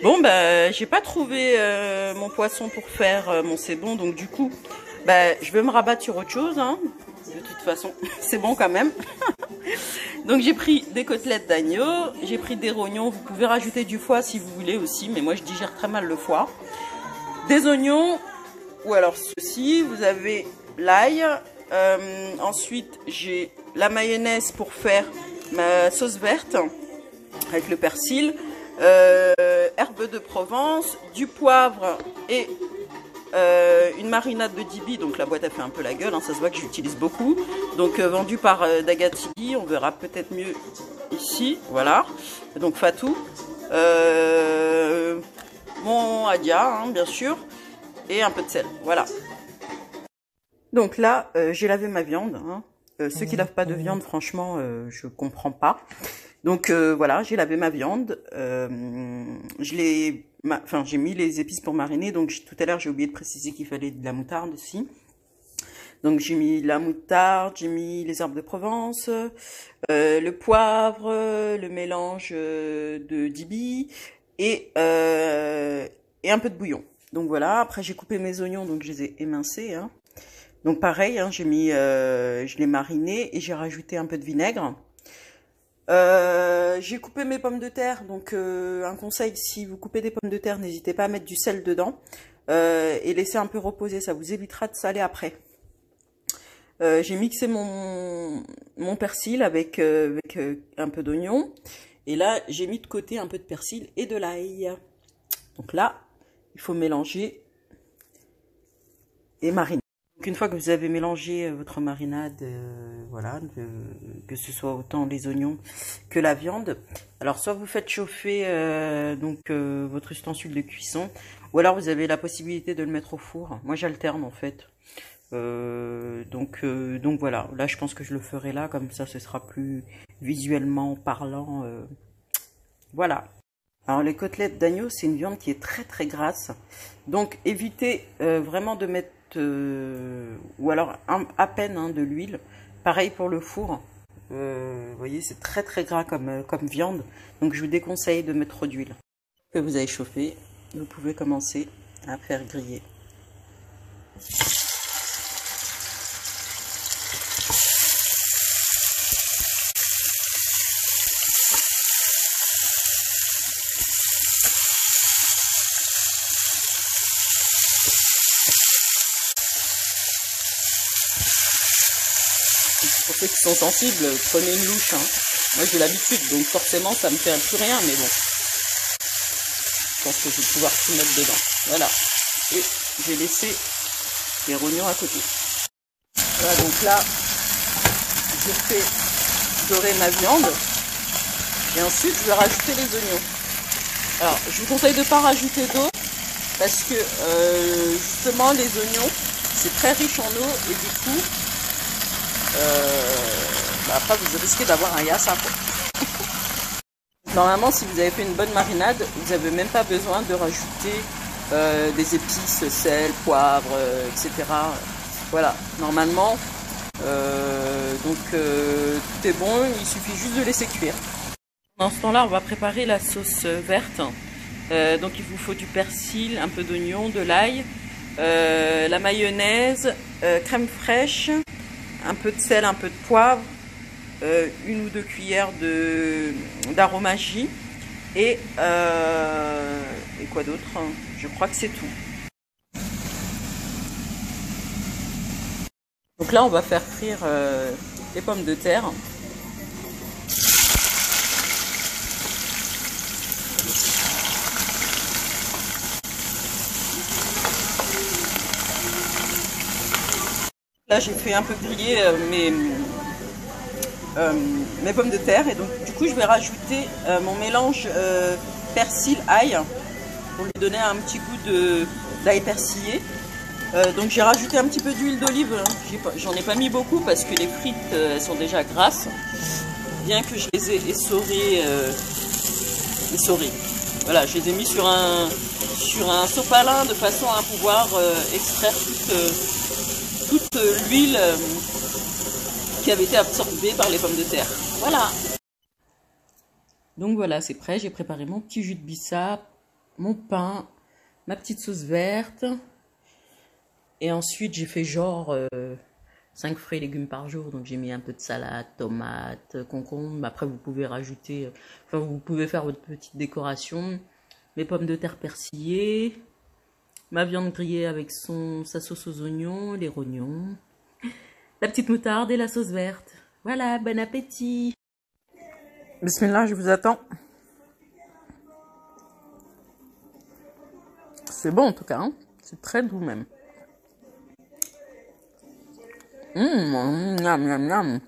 Bon, bah, j'ai pas trouvé mon poisson pour faire mon c'est bon, donc du coup, bah, je vais me rabattre sur autre chose, hein. De toute façon, c'est bon quand même. Donc j'ai pris des côtelettes d'agneau, j'ai pris des rognons, vous pouvez rajouter du foie si vous voulez aussi, mais moi je digère très mal le foie. Des oignons, ou alors ceci, vous avez l'ail, ensuite j'ai la mayonnaise pour faire ma sauce verte avec le persil, herbes de Provence, du poivre et une marinade de Dibi. Donc la boîte a fait un peu la gueule, hein, ça se voit que j'utilise beaucoup. Donc vendu par Dagatigi, on verra peut-être mieux ici, voilà. Donc Fatou, mon Adia, hein, bien sûr, et un peu de sel, voilà. Donc là, j'ai lavé ma viande, hein. Ceux qui lavent pas de viande, franchement, je comprends pas. Donc voilà, j'ai lavé ma viande, j'ai mis les épices pour mariner. Donc tout à l'heure j'ai oublié de préciser qu'il fallait de la moutarde aussi. Donc j'ai mis la moutarde, j'ai mis les herbes de Provence, le poivre, le mélange de Dibi et un peu de bouillon. Donc voilà, après j'ai coupé mes oignons, donc je les ai émincés, hein. Donc pareil, hein, je l'ai mariné et j'ai rajouté un peu de vinaigre. J'ai coupé mes pommes de terre, donc un conseil, si vous coupez des pommes de terre, n'hésitez pas à mettre du sel dedans et laisser un peu reposer, ça vous évitera de saler après. J'ai mixé mon persil avec un peu d'oignon, et là j'ai mis de côté un peu de persil et de l'ail. Donc là, il faut mélanger et mariner. Donc une fois que vous avez mélangé votre marinade, voilà, que ce soit autant les oignons que la viande, alors soit vous faites chauffer votre ustensile de cuisson, ou alors vous avez la possibilité de le mettre au four. Moi j'alterne en fait. Donc voilà, là je pense que je le ferai là, comme ça ce sera plus visuellement parlant. Voilà. Alors les côtelettes d'agneau, c'est une viande qui est très très grasse, donc évitez vraiment de mettre ou alors à peine, hein, de l'huile. Pareil pour le four, vous voyez c'est très très gras comme viande, donc je vous déconseille de mettre trop d'huile. Que vous avez chauffé, vous pouvez commencer à faire griller. Pour ceux qui sont sensibles, prenez une louche, hein. Moi j'ai l'habitude, donc forcément ça me fait plus rien, mais bon. Je pense que je vais pouvoir tout mettre dedans. Voilà. Et j'ai laissé les rognons à côté. Voilà, donc là, je fais dorer ma viande. Et ensuite, je vais rajouter les oignons. Alors, je vous conseille de ne pas rajouter d'eau, parce que justement, les oignons, c'est très riche en eau, et du coup, après vous risquez d'avoir un yassa, quoi. Normalement, si vous avez fait une bonne marinade, vous n'avez même pas besoin de rajouter des épices, sel, poivre, etc. Voilà, normalement, tout est bon, il suffit juste de laisser cuire. Dans ce temps-là, on va préparer la sauce verte. Donc il vous faut du persil, un peu d'oignon, de l'ail, la mayonnaise, crème fraîche, un peu de sel, un peu de poivre, une ou deux cuillères d'aromagie et quoi d'autre? Je crois que c'est tout. Donc là, on va faire frire les pommes de terre. Là, j'ai fait un peu griller mes pommes de terre, et donc du coup je vais rajouter mon mélange persil-ail pour lui donner un petit goût d'ail persillé. Donc j'ai rajouté un petit peu d'huile d'olive, j'en ai pas mis beaucoup parce que les frites elles sont déjà grasses, bien que je les ai essorées. Voilà, je les ai mis sur un sopalin de façon à pouvoir extraire toute l'huile qui avait été absorbée par les pommes de terre. Voilà. Donc voilà, c'est prêt, j'ai préparé mon petit jus de bissap mon pain, ma petite sauce verte. Et ensuite, j'ai fait genre 5 fruits et légumes par jour. Donc, j'ai mis un peu de salade, tomate, concombre. Après, vous pouvez rajouter, enfin, vous pouvez faire votre petite décoration. Mes pommes de terre persillées, ma viande grillée avec sa sauce aux oignons, les rognons, la petite moutarde et la sauce verte. Voilà, bon appétit. Bismillah, je vous attends. C'est bon en tout cas, hein. C'est très doux même. Miam, miam, miam.